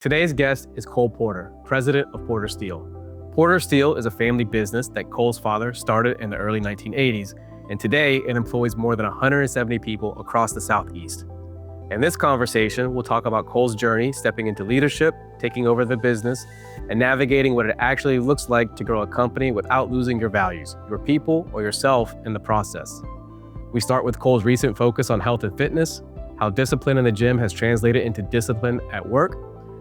Today's guest is Cole Porter, president of Porter Steel. Porter Steel is a family business that Cole's father started in the early 1980s, and today it employs more than 170 people across the Southeast. In this conversation, we'll talk about Cole's journey stepping into leadership, taking over the business, and navigating what it actually looks like to grow a company without losing your values, your people, or yourself in the process. We start with Cole's recent focus on health and fitness, how discipline in the gym has translated into discipline at work,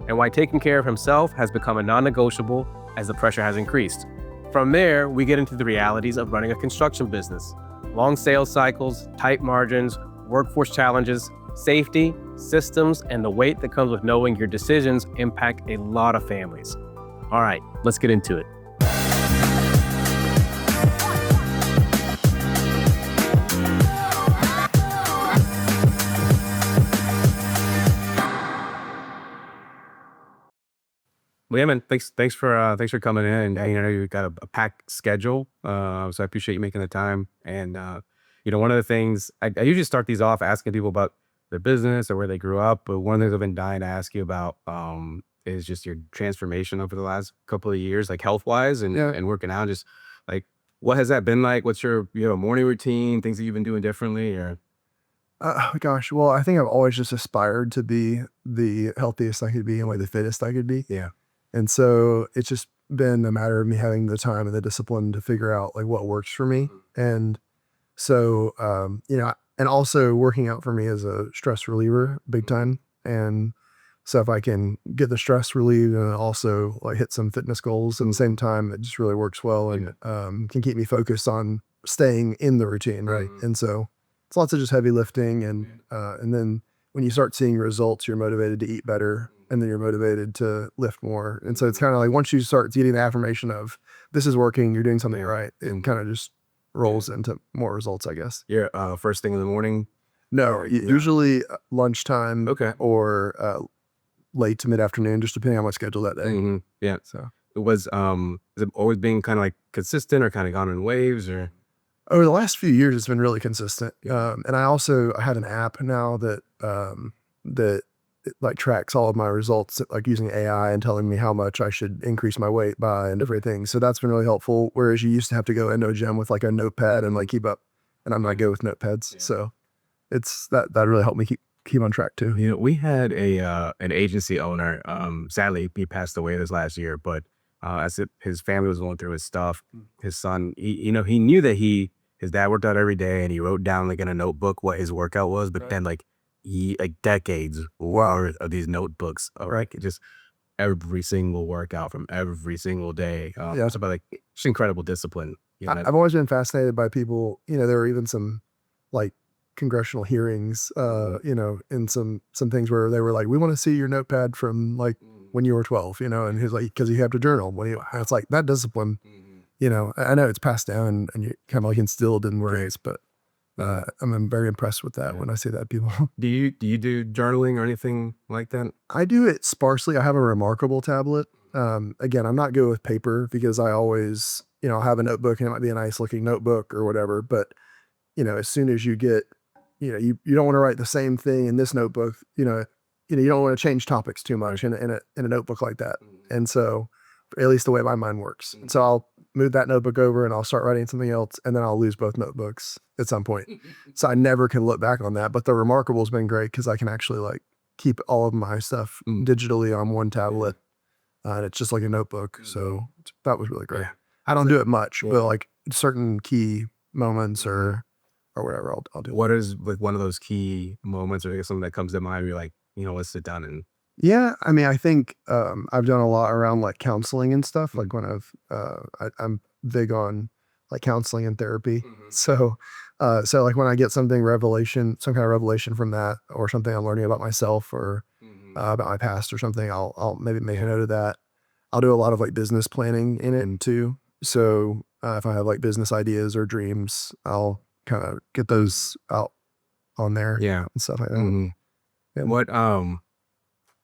and why taking care of himself has become a non-negotiable as the pressure has increased. From there, we get into the realities of running a construction business: long sales cycles, tight margins, workforce challenges, safety, systems, and the weight that comes with knowing your decisions impact a lot of families. All right, let's get into it. Well, yeah, man, thanks for coming in. And I know you got a packed schedule, so I appreciate you making the time. And one of the things I usually start these off asking people about their business or where they grew up, but one of the things I've been dying to ask you about is just your transformation over the last couple of years, like health wise and working out. Just like, what has that been like? What's your morning routine? Things that you've been doing differently, or Gosh, well, I think I've always just aspired to be the healthiest I could be and like the fittest I could be. yeah. And so it's just been a matter of me having the time and the discipline to figure out like what works for me. And so, and also working out for me is a stress reliever big time. And so if I can get the stress relieved and also like hit some fitness goals at the same time, it just really works well and can keep me focused on staying in the routine. Right. And so it's lots of just heavy lifting. And then when you start seeing results, you're motivated to eat better. And then you're motivated to lift more. And so it's kind of like once you start getting the affirmation of this is working, you're doing something right, it kind of just rolls into more results, I guess. Yeah. First thing in the morning? No, usually lunchtime Okay. or late to mid-afternoon, just depending on my schedule that day. Mm-hmm. Yeah. So it was, is it always being kind of like consistent or kind of gone in waves, or? Over the last few years, it's been really consistent. And I have an app now that it like tracks all of my results, like using AI and telling me how much I should increase my weight by and everything. So that's been really helpful. Whereas you used to have to go into a gym with like a notepad and like keep up, and I'm not good with notepads. Yeah. So it's that really helped me keep on track too. We had an agency owner. Sadly, he passed away this last year. But his family was going through his stuff, his son, he knew that his dad worked out every day, and he wrote down like in a notebook what his workout was. But then like decades worth of these notebooks, right? Just every single workout from every single day. It's about like just incredible discipline. I've always been fascinated by people. There were even some like congressional hearings, in some things where they were like, we want to see your notepad from like when you were 12, and he's like, because you have to journal and it's like that discipline, I know it's passed down and you kind of like instilled in ways, but I'm very impressed with that when I see that people. Do you do journaling or anything like that? I do it sparsely. I have a Remarkable tablet. Again, I'm not good with paper because I always, I'll have a notebook and it might be a nice looking notebook or whatever. But, as soon as you get, you don't want to write the same thing in this notebook, you don't want to change topics too much in a notebook like that. And so at least the way my mind works. And so I'll move that notebook over and I'll start writing something else, and then I'll lose both notebooks at some point. So I never can look back on that. But the Remarkable has been great because I can actually like keep all of my stuff digitally on one tablet. And it's just like a notebook. So that was really great. I don't do it much, but like certain key moments or whatever, I'll do. What is like one of those key moments, or something that comes to mind where you're like, let's sit down and... Yeah, I mean, I think I've done a lot around like counseling and stuff. Like when I'm big on like counseling and therapy. So like when I get some kind of revelation from that, or something I'm learning about myself or about my past or something, I'll maybe make a note of that. I'll do a lot of like business planning in it too. So if I have like business ideas or dreams, I'll kind of get those out on there. Yeah, and stuff like that. Yeah. What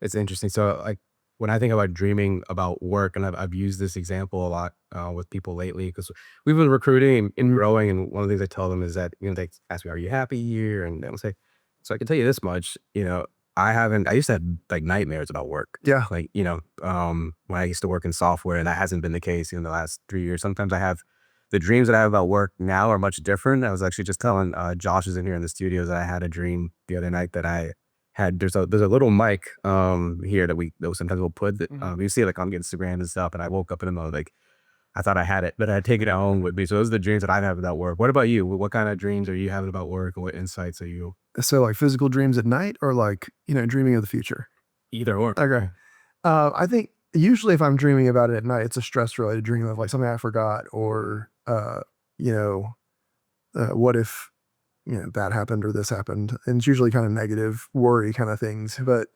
it's interesting. So like when I think about dreaming about work, and I've used this example a lot with people lately, because we've been recruiting and growing, and one of the things I tell them is that they ask me, "Are you happy here?" And they'll say, "So I can tell you this much, I used to have like nightmares about work. Yeah. Like, when I used to work in software, and that hasn't been the case in the last 3 years. Sometimes I have the dreams that I have about work now are much different. I was actually just telling Josh is in here in the studios that I had a dream the other night that I had. There's a little mic here that sometimes we'll put that you see like on Instagram and stuff. And I woke up in the middle like I thought I had it, but I had taken it home with me. So those are the dreams that I have about work. What about you? What kind of dreams are you having about work, and what insights are you? So like physical dreams at night or like, dreaming of the future? Either or. Okay. I think usually if I'm dreaming about it at night, it's a stress related dream of like something I forgot or, you know, what if, that happened or this happened. And it's usually kind of negative worry kind of things. But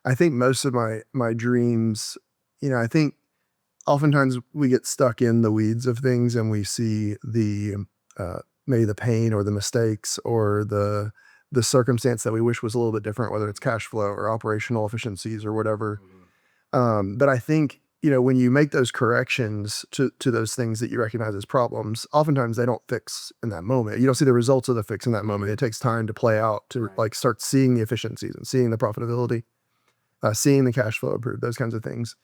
I think most of my dreams, I think oftentimes we get stuck in the weeds of things and we see maybe the pain or the mistakes or the circumstance that we wish was a little bit different, whether it's cash flow or operational efficiencies or whatever. But I think, when you make those corrections to those things that you recognize as problems, oftentimes they don't fix in that moment. You don't see the results of the fix in that moment. It takes time to play out to like start seeing the efficiencies and seeing the profitability, seeing the cash flow improve, those kinds of things.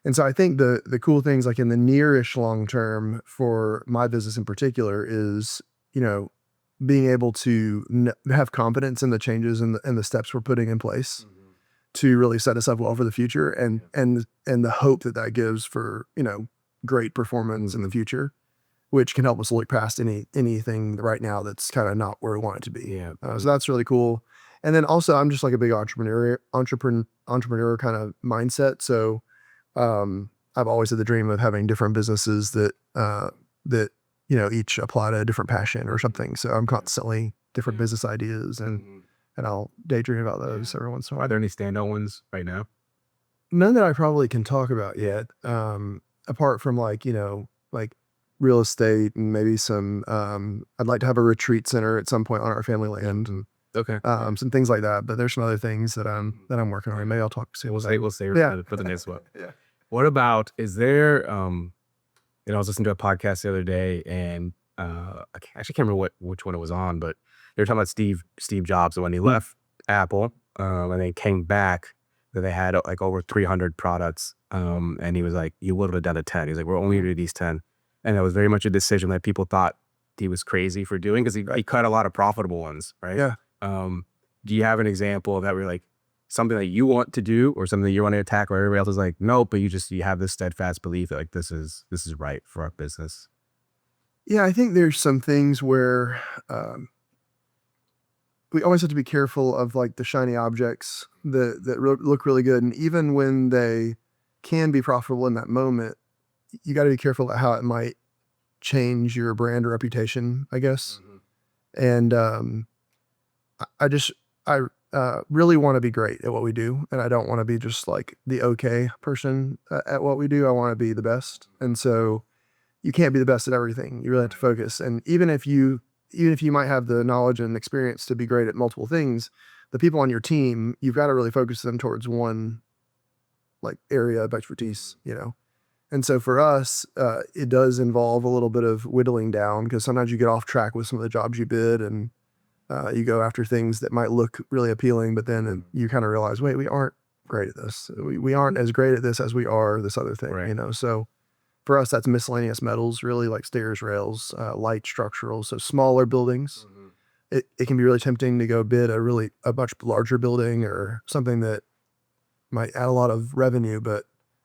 And so I think the cool things like in the nearish long term for my business in particular is, being able to have confidence in the changes and the steps we're putting in place to really set us up well for the future and the hope that gives for, great performance in the future, which can help us look past anything right now that's kind of not where we want it to be. Yeah. So that's really cool. And then also I'm just like a big entrepreneur kind of mindset. So I've always had the dream of having different businesses that each apply to a different passion or something. So I'm constantly different business ideas and I'll daydream about those every once in a Are while. there any standout ones right now? None that I probably can talk about yet, apart from like, like real estate and maybe some, I'd like to have a retreat center at some point on our family land and Okay. some things like that. But there's some other things that I'm working on. Maybe I'll talk soon. We'll say Yeah. for the next one. Yeah. What about, is there, I was listening to a podcast the other day and actually can't remember which one it was on, but they were talking about Steve Jobs and when he left Apple, and then came back, that they had like over 300 products. And he was like, you would have done a 10. He's like, we're only going to do these 10. And that was very much a decision that people thought he was crazy for doing because he cut a lot of profitable ones, right? Yeah. Do you have an example of that where like something that you want to do or something that you want to attack where everybody else is like, no, but you have this steadfast belief that like this is right for our business? Yeah. I think there's some things where, we always have to be careful of like the shiny objects that look really good. And even when they can be profitable in that moment, you got to be careful about how it might change your brand or reputation, I guess. And I really want to be great at what we do. And I don't want to be just like the okay person at what we do. I want to be the best. And so you can't be the best at everything. You really have to focus. And even if you might have the knowledge and experience to be great at multiple things, the people on your team, you've got to really focus them towards one like area of expertise, And so for us, it does involve a little bit of whittling down because sometimes you get off track with some of the jobs you bid and you go after things that might look really appealing, but then you kind of realize, wait, we aren't great at this. We aren't as great at this as we are this other thing, Right. So for us, that's miscellaneous metals, really like stairs, rails, light structural. So smaller buildings. It can be really tempting to go bid a much larger building or something that might add a lot of revenue, but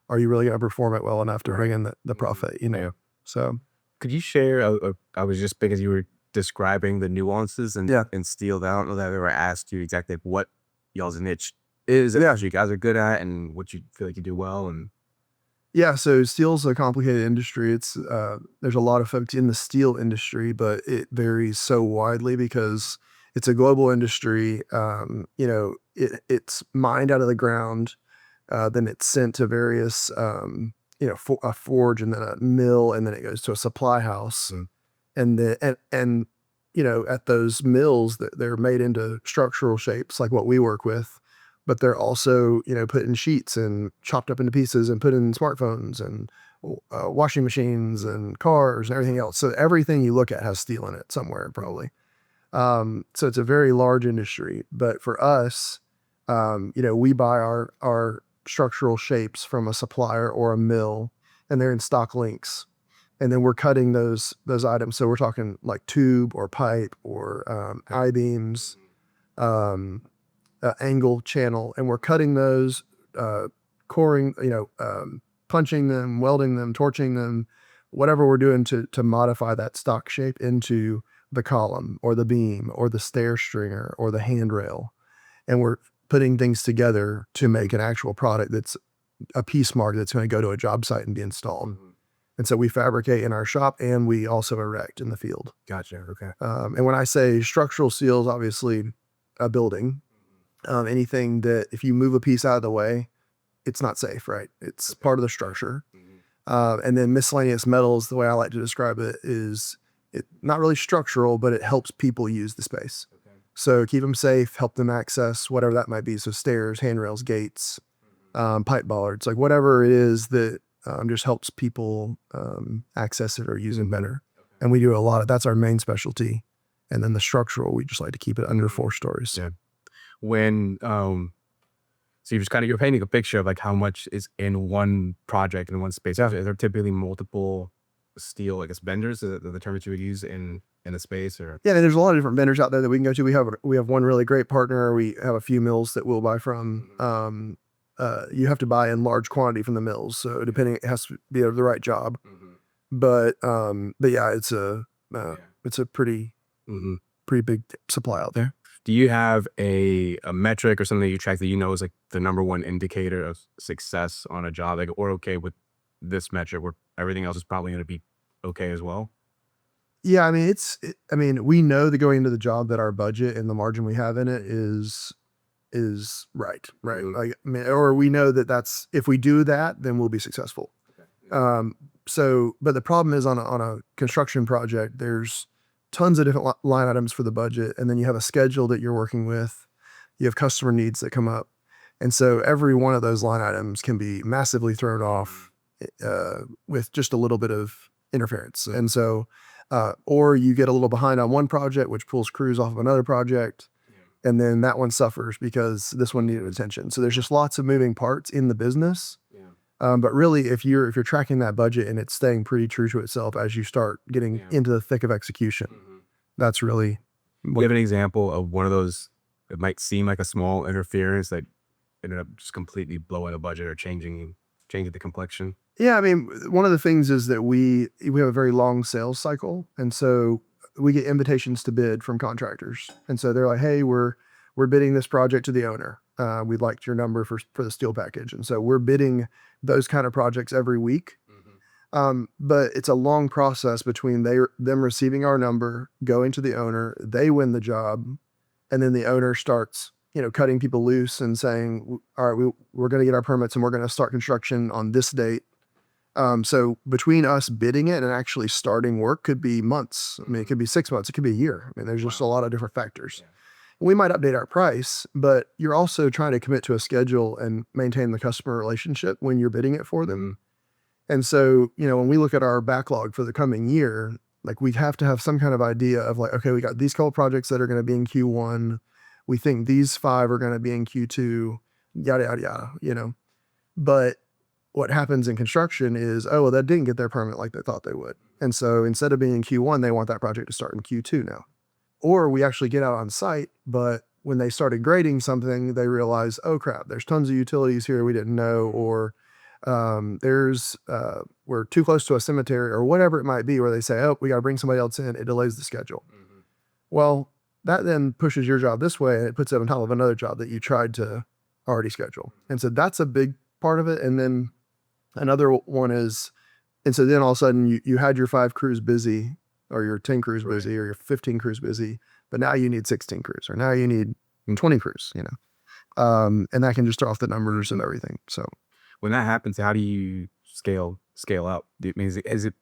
are you really going to perform it well enough to bring in the profit, Yeah. So Could you share, I was just because you were describing the nuances and Yeah. and steel. I don't know that I've ever asked you exactly what y'all's niche is that you guys are good at and what you feel like you do well. And yeah, so steel's a complicated industry. It's there's a lot of folks in the steel industry, but it varies so widely because it's a global industry. It's mined out of the ground, then it's sent to various, a forge and then a mill, and then it goes to a supply house. And at those mills, they're made into structural shapes like what we work with. But they're also, put in sheets and chopped up into pieces and put in smartphones and washing machines and cars and everything else. So everything you look at has steel in it somewhere, probably. So it's a very large industry. But for us, We buy our structural shapes from a supplier or a mill, and they're in stock links. And then we're cutting those items. So we're talking like tube or pipe or I-beams, angle channel, and we're cutting those, coring, punching them, welding them, torching them, whatever we're doing to modify that stock shape into the column or the beam or the stair stringer or the handrail. And we're putting things together to make an actual product that's a piece mark that's going to go to a job site and be installed. And so we fabricate in our shop and we also erect in the field. Gotcha. Okay. And when I say structural seals, obviously a building, anything that if you move a piece out of the way, it's not safe, right? It's part of the structure. And then miscellaneous metals, the way I like to describe it, is not really structural, but it helps people use the space. So keep them safe, help them access whatever that might be. So stairs, handrails, gates, pipe bollards, like whatever it is that just helps people access it or use it better. And we do a lot of, that's our main specialty. And then the structural, we just like to keep it under 4 stories. Yeah. When, so you're painting a picture of like how much is in one project in one space. Are there typically multiple steel, I guess, vendors, the term that you would use in a space? Or yeah, there's a lot of different vendors out there that we can go to. We have one really great partner. We have a few mills that we'll buy from. You have to buy in large quantity from the mills, so depending, it has to be the right job. But yeah, it's a pretty big supply out there. Do you have a metric or something that you track that you know is like the #1 indicator of success on a job? Like, or okay with this metric where everything else is probably going to be okay as well? Yeah, I mean, we know that going into the job that our budget and the margin we have in it is right. Like, I mean, or we know that that's, if we do that, then we'll be successful. So, but the problem is on a construction project, there's tons of different line items for the budget. And then you have a schedule that you're working with, you have customer needs that come up. And so every one of those line items can be massively thrown off with just a little bit of interference. And so, or you get a little behind on one project, which pulls crews off of another project. And then that one suffers because this one needed attention. So there's just lots of moving parts in the business. But really, if you're tracking that budget and it's staying pretty true to itself as you start getting into the thick of execution, that's really. Do you have an example of one of those, it might seem like a small interference that ended up just completely blowing a budget or changing the complexion? Yeah, I mean, one of the things is that we have a very long sales cycle. And so we get invitations to bid from contractors. And so they're like, hey, we're bidding this project to the owner. We'd like your number for the steel package. And so we're bidding those kind of projects every week. But it's a long process between them receiving our number, going to the owner, they win the job, and then the owner starts, cutting people loose and saying, all right, we're going to get our permits and we're going to start construction on this date. So between us bidding it and actually starting work could be months. I mean, it could be 6 months, it could be a year. I mean, there's just a lot of different factors. We might update our price, but you're also trying to commit to a schedule and maintain the customer relationship when you're bidding it for them. And so, when we look at our backlog for the coming year, like we have to have some kind of idea of like, okay, we got these couple projects that are going to be in Q1. We think these 5 are going to be in Q2, yada, yada, yada, But what happens in construction is, oh, well, that didn't get their permit like they thought they would. And so instead of being in Q1, they want that project to start in Q2 now. Or we actually get out on site, but when they started grading something, they realize, oh crap, there's tons of utilities here we didn't know, or we're too close to a cemetery or whatever it might be, where they say, oh, we got to bring somebody else in. It delays the schedule. Well, that then pushes your job this way and it puts it on top of another job that you tried to already schedule. And so that's a big part of it. And then another one is, and so then all of a sudden you had your 5 crews busy, or your 10 crews busy, or your 15 crews busy, but now you need 16 crews, or now you need 20 crews, and that can just throw off the numbers and everything. So when that happens, how do you scale up? Is it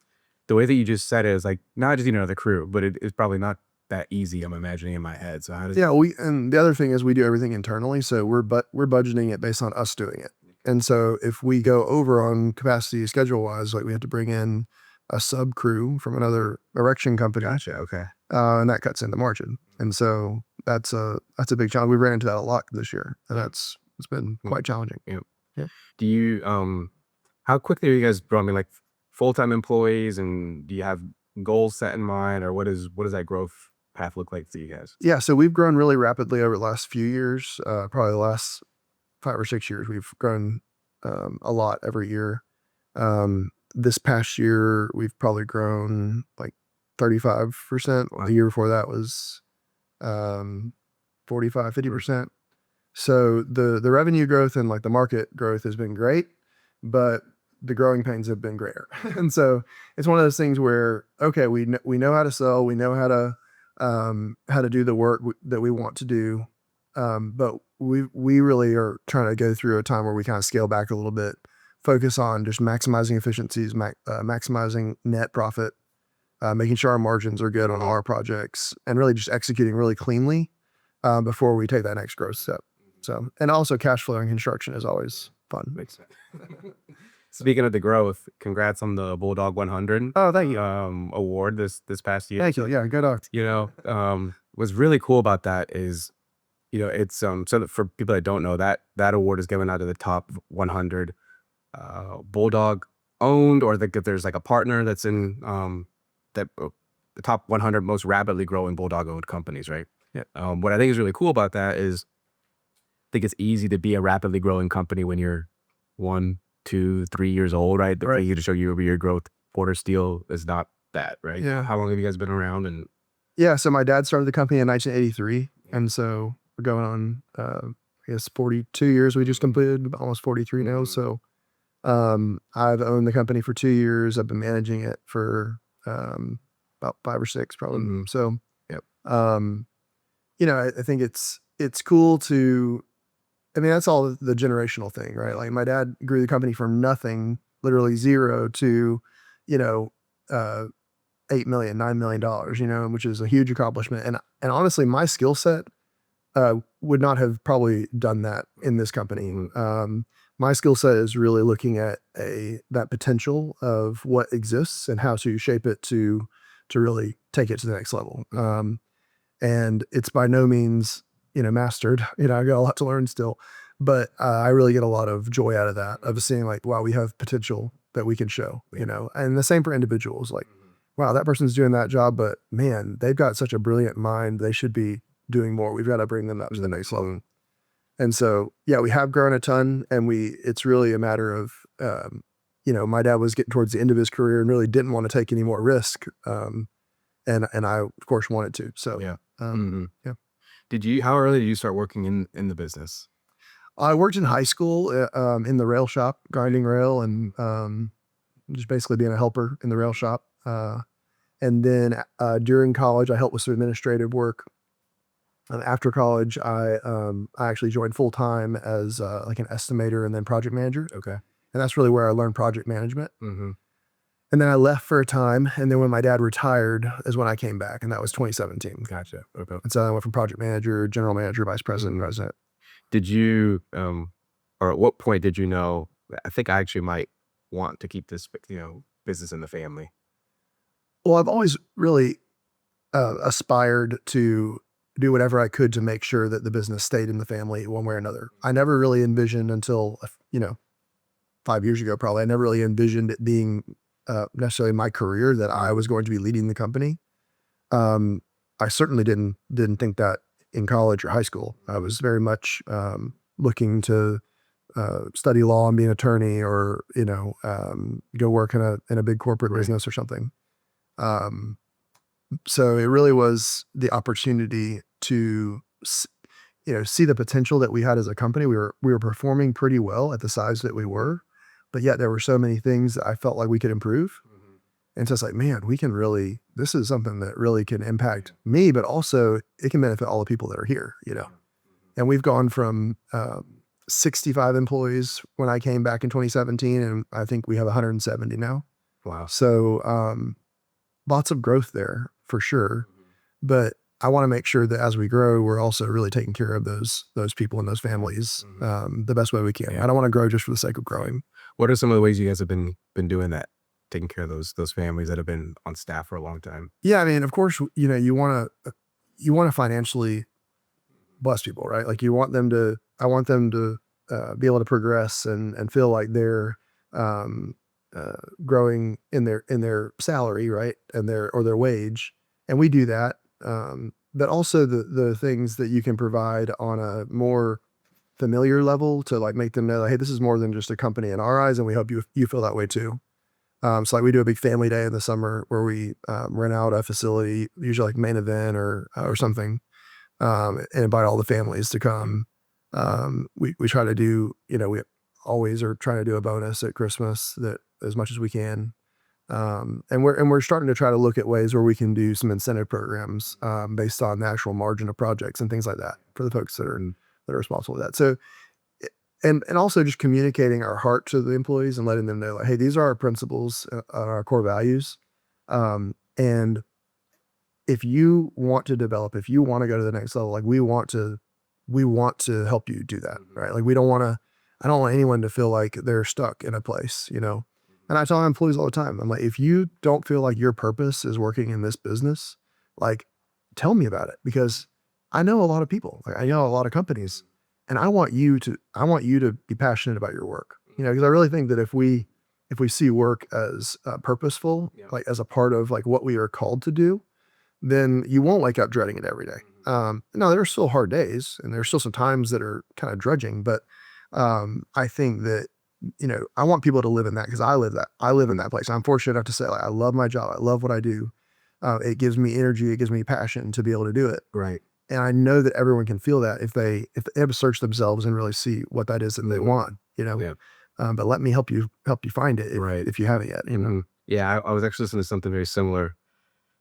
the way that you just said it is like, not just another crew, but it's probably not that easy, I'm imagining in my head. So how does and the other thing is we do everything internally, so we're budgeting it based on us doing it. And so if we go over on capacity schedule wise, like we have to bring in a sub crew from another erection company. Gotcha. Okay. And that cuts into margin. And so, that's a big challenge. We ran into that a lot this year, and it's been quite challenging. Yeah. Yeah. Do you how quickly are you guys growing? I mean, like full-time employees, and do you have goals set in mind, or what does that growth path look like for you guys? Yeah, so we've grown really rapidly over the last few years. Probably the last 5 or 6 years, we've grown a lot every year. This past year, we've probably grown like 35%. The year before that was 45, 50%. So the revenue growth and like the market growth has been great, but the growing pains have been greater. And so it's one of those things where, okay, we know how to sell, we know how to do the work that we want to do. But we really are trying to go through a time where we kind of scale back a little bit, focus on just maximizing efficiencies, maximizing net profit, making sure our margins are good on all our projects, and really just executing really cleanly before we take that next growth step. So, and also cash flow in construction is always fun. Makes sense. Speaking of the growth, congrats on the Bulldog 100 Oh, thank you. award this past year. Thank you. Yeah, good dog. You know, what's really cool about that is, you know, it's so that for people that don't know, that award is given out to the top 100 Bulldog owned, or if there's like a partner that's in the top 100 most rapidly growing Bulldog owned companies, right? Yeah. What I think is really cool about that is I think it's easy to be a rapidly growing company when you're 1, 2, 3 years old, right? Right. You to show year-over-year growth. Porter Steel is not that, right? Yeah. How long have you guys been around? And Yeah, so my dad started the company in 1983, and so we're going on, I guess 42 years. We just completed almost 43 now. So I've owned the company for 2 years. I've been managing it for about 5 or 6 probably. So, Yep. you know, I think it's cool to. I mean, that's all the generational thing, right? Like my dad grew the company from nothing, literally zero, to, you know, $8 million, $9 million, you know, which is a huge accomplishment. And honestly, my skill set would not have probably done that in this company. My skill set is really looking at that potential of what exists and how to shape it to really take it to the next level. And it's by no means, you know, mastered. You know, I got a lot to learn still, but I really get a lot of joy out of that, of seeing like, wow, we have potential that we can show, you know. And the same for individuals, like, wow, that person's doing that job, but man, they've got such a brilliant mind. They should be doing more. We've got to bring them up to the next level. And so, yeah, we have grown a ton, and it's really a matter of, you know, my dad was getting towards the end of his career and really didn't want to take any more risk. And I of course wanted to. So, Yeah. yeah. How early did you start working in the business? I worked in high school in the rail shop, grinding rail, and just basically being a helper in the rail shop. And then during college, I helped with some administrative work. After college, I actually joined full time as like an estimator and then project manager. Okay. And that's really where I learned project management. Mm-hmm. And then I left for a time. And then when my dad retired is when I came back, and that was 2017. Gotcha. Okay. And so I went from project manager, general manager, vice president, president. Did you, or at what point did you know, I think I actually might want to keep this, you know, business in the family? Well, I've always really aspired to do whatever I could to make sure that the business stayed in the family one way or another. I never really envisioned until, you know, 5 years ago, probably, I never really envisioned it being necessarily my career that I was going to be leading the company. I certainly didn't think that in college or high school. I was very much looking to study law and be an attorney, or, you know, go work in a big corporate business or something. So it really was the opportunity to, you know, see the potential that we had as a company. We were performing pretty well at the size that we were, but yet there were so many things that I felt like we could improve. And so it's like, man, this is something that really can impact me, but also it can benefit all the people that are here, you know. And we've gone from 65 employees when I came back in 2017, and I think we have 170 now. Wow. So lots of growth there for sure. But I want to make sure that as we grow, we're also really taking care of those people and those families the best way we can. Yeah. I don't want to grow just for the sake of growing. What are some of the ways you guys have been doing that, taking care of those families that have been on staff for a long time? Yeah, I mean, of course, you know, you want to financially bless people, right? Like I want them to be able to progress and feel like they're um, growing in their salary, right, and their wage, and we do that. But also the things that you can provide on a more familiar level to like make them know, like, hey, this is more than just a company in our eyes, and we hope you feel that way too. So like we do a big family day in the summer where we rent out a facility, usually like Main Event or something, and invite all the families to come. We try to do, we always are trying to do a bonus at Christmas that as much as we can. And we're starting to try to look at ways where we can do some incentive programs based on the actual margin of projects and things like that for the folks that are responsible for that. So and also just communicating our heart to the employees and letting them know, like, hey, these are our principles, our core values, and if you want to develop, if you want to go to the next level, like we want to help you do that, right? Like I don't want anyone to feel like they're stuck in a place, And I tell my employees all the time, I'm like, if you don't feel like your purpose is working in this business, like tell me about it, because I know a lot of people, like I know a lot of companies, and I want you to be passionate about your work, because I really think that if we see work as purposeful, like as a part of like what we are called to do, then you won't wake up dreading it every day. No, there are still hard days and there's still some times that are kind of drudging, but I think that, I want people to live in that because I live in that place. I'm fortunate enough to say, like, I love my job. I love what I do. It gives me energy. It gives me passion to be able to do it. Right. And I know that everyone can feel that if they have to search themselves and really see what that is that they want, Yeah. But let me help you find it if you haven't yet, Yeah. I was actually listening to something very similar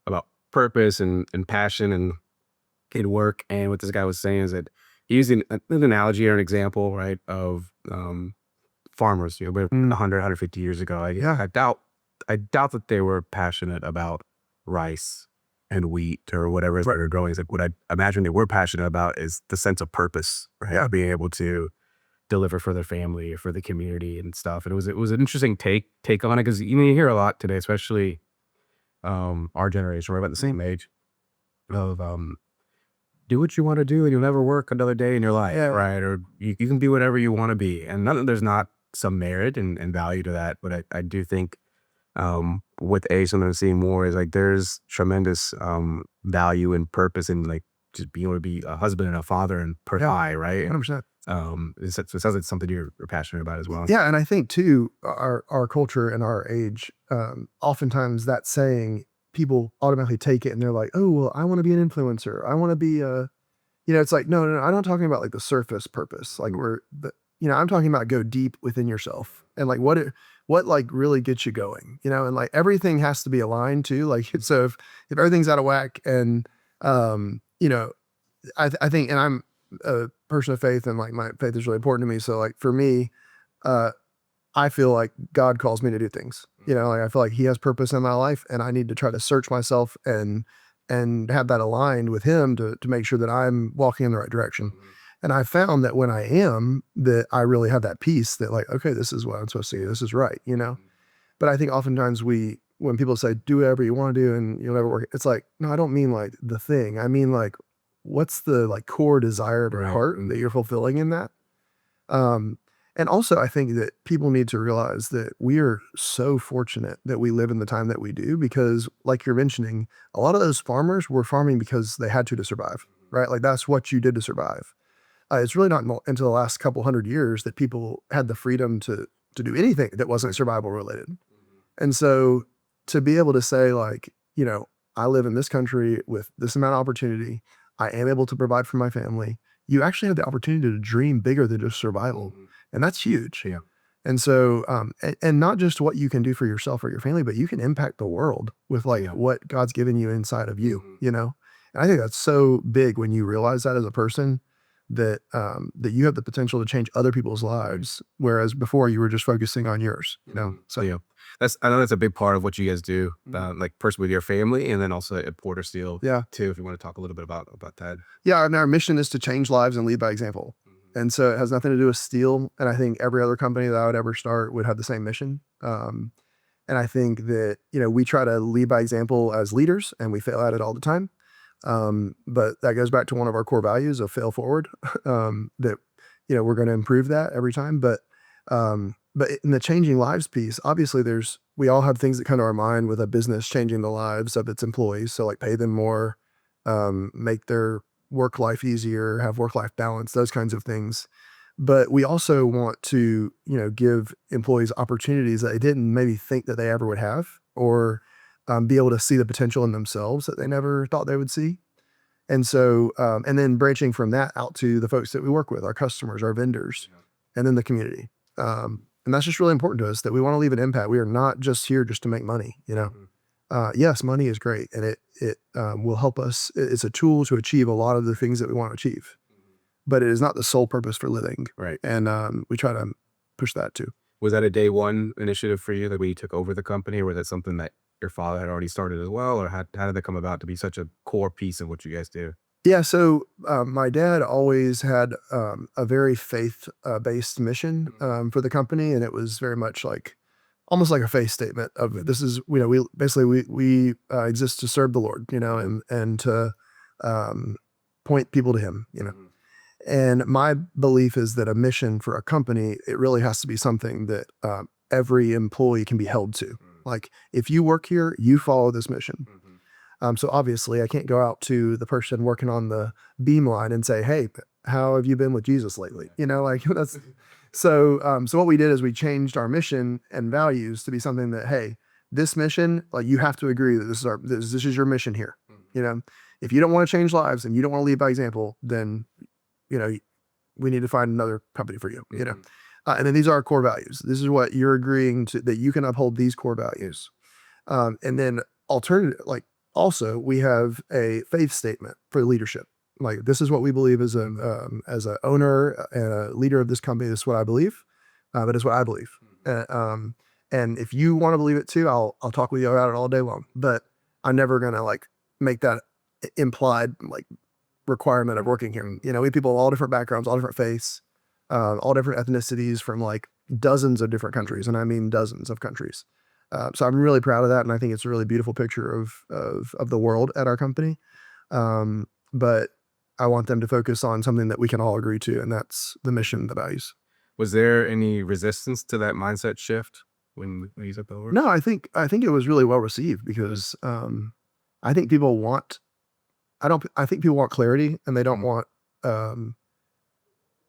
about purpose and passion and in work. And what this guy was saying is that he used an analogy or an example, right, of farmers, but 100, 150 years ago. I doubt that they were passionate about rice and wheat or whatever they're growing. It's like what I imagine they were passionate about is the sense of purpose, right? Yeah. Being able to deliver for their family, for the community and stuff. And it was an interesting take on it because you hear a lot today, especially our generation, we're about the same age, of do what you want to do and you'll never work another day in your life, right? Or you can be whatever you want to be. And there's not some merit and value to that. But I do think with something I'm seeing more is like there's tremendous value and purpose in like just being able to be a husband and a father and provide, right? 100%. So it sounds like something you're passionate about as well. Yeah, and I think too, our culture and our age, oftentimes that saying, people automatically take it and they're like, oh, well, I want to be an influencer. I want to be it's like, no, I'm not talking about like the surface purpose. Like I'm talking about go deep within yourself and like what like really gets you going, and like everything has to be aligned too. Like, so if everything's out of whack and, I think, and I'm a person of faith and like my faith is really important to me. So like for me, I feel like God calls me to do things, like I feel like he has purpose in my life and I need to try to search myself and have that aligned with him to make sure that I'm walking in the right direction. And I found that when I am, that I really have that peace that like, okay, this is what I'm supposed to do. This is right. But I think oftentimes when people say, do whatever you want to do and you'll never work, it's like, no, I don't mean like the thing. I mean, like, what's the like core desire of your heart that you're fulfilling in that? And also I think that people need to realize that we are so fortunate that we live in the time that we do, because like you're mentioning, a lot of those farmers were farming because they had to survive, right? Like that's what you did to survive. It's really not until the last couple hundred years that people had the freedom to do anything that wasn't survival related. And so to be able to say like, I live in this country with this amount of opportunity, I am able to provide for my family. You actually have the opportunity to dream bigger than just survival. And that's huge. Yeah. And so, and not just what you can do for yourself or your family, but you can impact the world with like what God's given you inside of you, And I think that's so big when you realize that as a person, that you have the potential to change other people's lives, whereas before you were just focusing on yours, So yeah, I know that's a big part of what you guys do, like personally with your family, and then also at Porter Steel, too. If you want to talk a little bit about that. Yeah, and our mission is to change lives and lead by example. And so it has nothing to do with steel. And I think every other company that I would ever start would have the same mission. And I think that, we try to lead by example as leaders and we fail at it all the time. But that goes back to one of our core values of fail forward, that, we're going to improve that every time. But in the changing lives piece, obviously we all have things that come to our mind with a business changing the lives of its employees. So like pay them more, make their work life easier, have work life balance, those kinds of things. But we also want to, give employees opportunities that they didn't maybe think that they ever would have, or be able to see the potential in themselves that they never thought they would see. And so, and then branching from that out to the folks that we work with, our customers, our vendors, and then the community. And that's just really important to us, that we want to leave an impact. We are not just here just to make money. Yes, money is great, and it will help us. It's a tool to achieve a lot of the things that we want to achieve, but it is not the sole purpose for living. Right. And we try to push that too. Was that a day one initiative for you, that when you took over the company, or was that something that your father had already started as well, or how did that come about to be such a core piece of what you guys do? Yeah, so my dad always had a very faith based mission for the company, and it was very much like almost like a faith statement of this is, we basically we exist to serve the Lord, and to point people to Him. And my belief is that a mission for a company, it really has to be something that every employee can be held to. Like, if you work here, you follow this mission. So obviously I can't go out to the person working on the beam line and say, hey, how have you been with Jesus lately? Like that's, so what we did is we changed our mission and values to be something that, hey, this mission, like, you have to agree that this is your mission here. If you don't want to change lives and you don't want to lead by example, then, we need to find another company for you, and then these are our core values. This is what you're agreeing to, that you can uphold these core values. And then also, we have a faith statement for leadership. Like, this is what we believe as a owner and a leader of this company. This is what I believe, but it's what I believe. And if you want to believe it too, I'll talk with you about it all day long. But I'm never gonna make that implied requirement of working here. We have people of all different backgrounds, all different faiths, all different ethnicities from dozens of different countries, and I mean dozens of countries. So I'm really proud of that, and I think it's a really beautiful picture of the world at our company. But I want them to focus on something that we can all agree to, and that's the mission, the values. Was there any resistance to that mindset shift when you took over? No, I think it was really well received, because I think people want clarity, and they don't want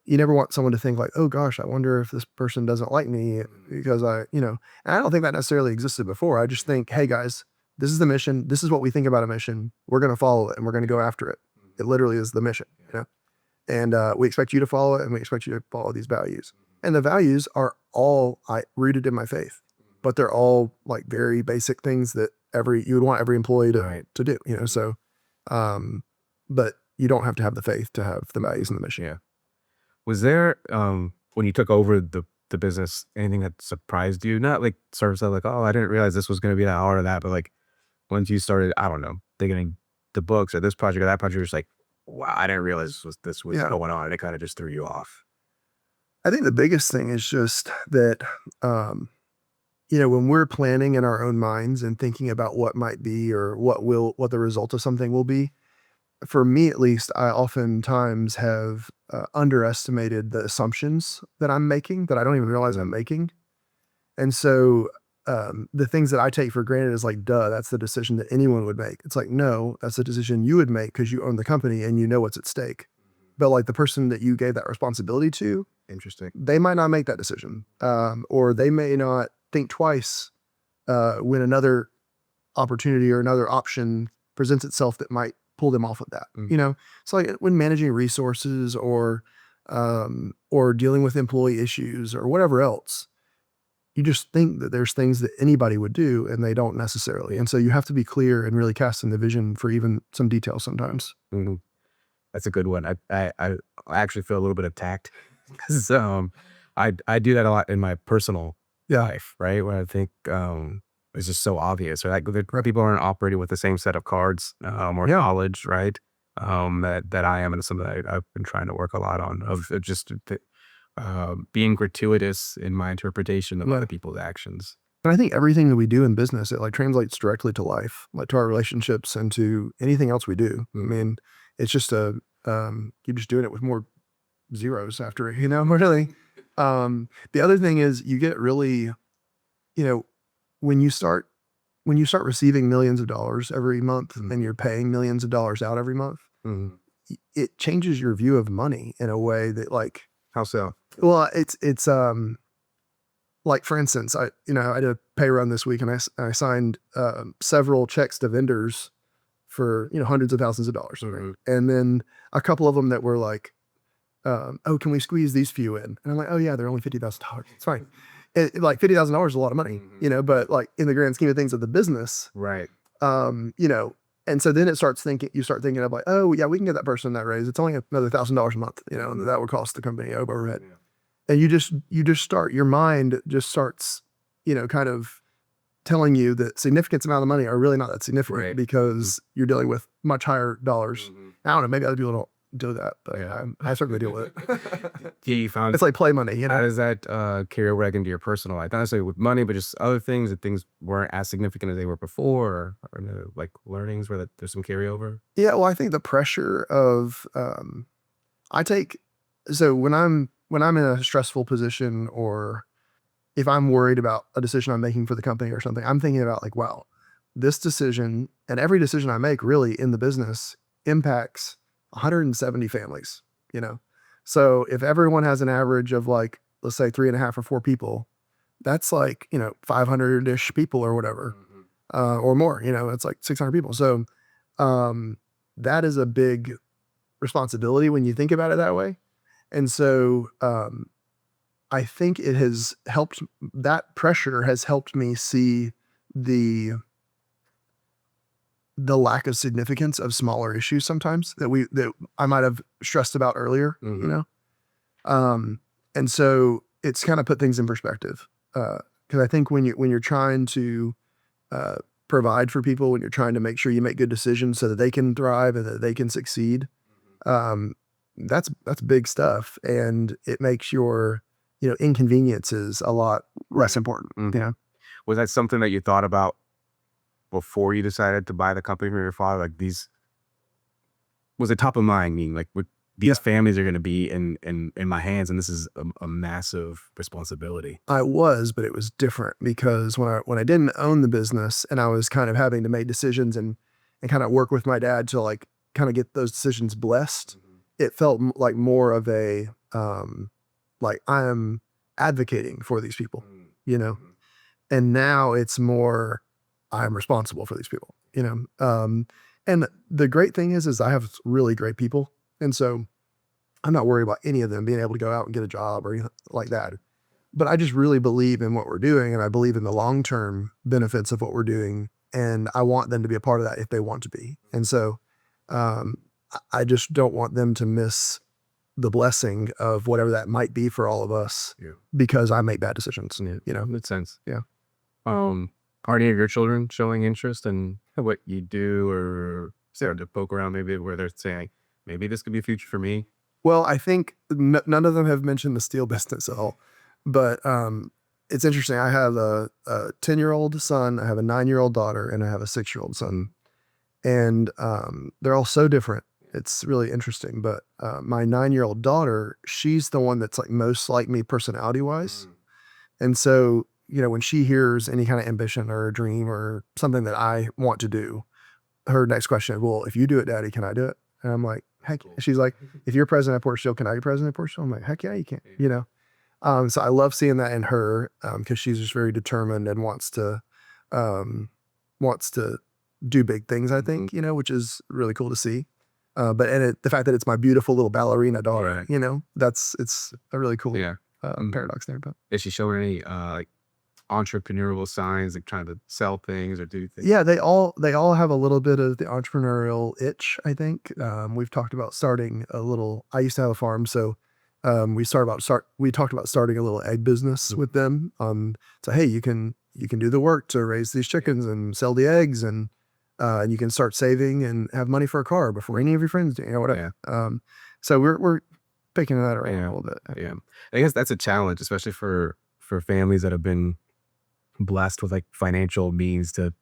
you never want someone to think like, oh gosh, I wonder if this person doesn't like me because and I don't think that necessarily existed before. I just think, hey guys, this is the mission. This is what we think about a mission. We're going to follow it, and we're going to go after it. It literally is the mission, and we expect you to follow it, and we expect you to follow these values. And the values are all rooted in my faith, but they're all very basic things that you would want every employee to do, so, but you don't have to have the faith to have the values and the mission. Yeah. Was there, when you took over the business, anything that surprised you? Not sort of said oh, I didn't realize this was going to be that or that, but once you started, I don't know, thinking the books or this project or that project, you're just wow, I didn't realize this was going on. And it kind of just threw you off. I think the biggest thing is just that, when we're planning in our own minds and thinking about what might be, or what the result of something will be, for me at least, I oftentimes have underestimated the assumptions that I'm making, that I don't even realize I'm making. And so the things that I take for granted is duh, that's the decision that anyone would make. It's no, that's the decision you would make because you own the company and you know what's at stake. But the person that you gave that responsibility to, interesting, they might not make that decision. Or they may not think twice when another opportunity or another option presents itself that might pull them off of that. It's when managing resources or dealing with employee issues or whatever else, you just think that there's things that anybody would do, and they don't necessarily. And so you have to be clear and really casting the vision for even some details sometimes. Mm-hmm. That's a good one. I actually feel a little bit attacked because I do that a lot in my personal life, right? Where I think it's just so obvious, right? People aren't operating with the same set of cards or knowledge, right? That I am, and it's something I've been trying to work a lot on, of just being gratuitous in my interpretation of other people's actions. And I think everything that we do in business, it like translates directly to life, like to our relationships and to anything else we do. I mean, it's just you're just doing it with more zeros after it, really. The other thing is you get really, you know, when you start receiving millions of dollars every month and you're paying millions of dollars out every month, it changes your view of money in a way that like, How so? well, it's like for instance, I did a pay run this week and I signed several checks to vendors for, hundreds of thousands of dollars. Right? And then a couple of them that were like, oh, can we squeeze these few in? And I'm like, oh yeah, they're only $50,000. It's fine. Like $50,000 is a lot of money, but like in the grand scheme of things of the business, Right. and so then you start thinking of like, oh yeah, we can get that person that raise. It's only another $1,000 a month, and that would cost the company overhead. Yeah. And your mind just starts, kind of telling you that significant amount of money are really not that significant because you're dealing with much higher dollars. I don't know, maybe other people don't do that, but I certainly deal with it. You found It's like play money, How does that carry over into your personal life? Not necessarily with money, but just other things that things weren't as significant as they were before, or like learnings where there's some carryover? Yeah, well, I think the pressure of so when I'm in a stressful position, or if I'm worried about a decision I'm making for the company or something, I'm thinking about like, wow, this decision and every decision I make really in the business impacts 170 families, So if everyone has an average of like, let's say 3.5 or 4 people, that's like, 500-ish people or whatever, or more, it's like 600 people. So that is a big responsibility when you think about it that way. And so I think that pressure has helped me see the lack of significance of smaller issues sometimes that I might have stressed about earlier, and so it's kind of put things in perspective. Because I think when you're trying to provide for people, when you're trying to make sure you make good decisions so that they can thrive and that they can succeed, that's big stuff, and it makes your inconveniences a lot less important. Was that something that you thought about before you decided to buy the company from your father? Like was it top of mind? Meaning like these families are going to be in my hands, and this is a massive responsibility. I was, but it was different because when I didn't own the business and I was kind of having to make decisions and kind of work with my dad to like kind of get those decisions blessed, it felt like more of a like I'm advocating for these people, and now it's more I'm responsible for these people, and the great thing is I have really great people. And so I'm not worried about any of them being able to go out and get a job or anything like that. But I just really believe in what we're doing, and I believe in the long-term benefits of what we're doing. And I want them to be a part of that if they want to be. And so I just don't want them to miss the blessing of whatever that might be for all of us because I make bad decisions. Makes sense. Yeah. Are any of your children showing interest in what you do, or starting to poke around maybe where they're saying, maybe this could be a future for me? Well, I think none of them have mentioned the steel business at all, but it's interesting. I have a 10-year-old son, I have a 9-year-old daughter, and I have a 6-year-old son, and they're all so different. It's really interesting. But my 9-year-old daughter, she's the one that's like most like me personality wise, and so when she hears any kind of ambition or a dream or something that I want to do, her next question is, well, if you do it, Daddy, can I do it? And I'm like, heck, she's like, if you're president of Portugal, can I be president of Portugal? I'm like, heck yeah, you can, so I love seeing that in her, because she's just very determined and wants to do big things, I think, which is really cool to see. But the fact that it's my beautiful little ballerina daughter, it's a really cool paradox there. But is she showing any like entrepreneurial signs, like trying to sell things or do things? Yeah, they all have a little bit of the entrepreneurial itch, I think. We've talked about starting a little. I used to have a farm, so we talked about starting a little egg business with them. So hey, you can do the work to raise these chickens and sell the eggs, and you can start saving and have money for a car before any of your friends do, whatever. So we're picking that around a little bit. Yeah, I guess that's a challenge, especially for families that have been blessed with like financial means to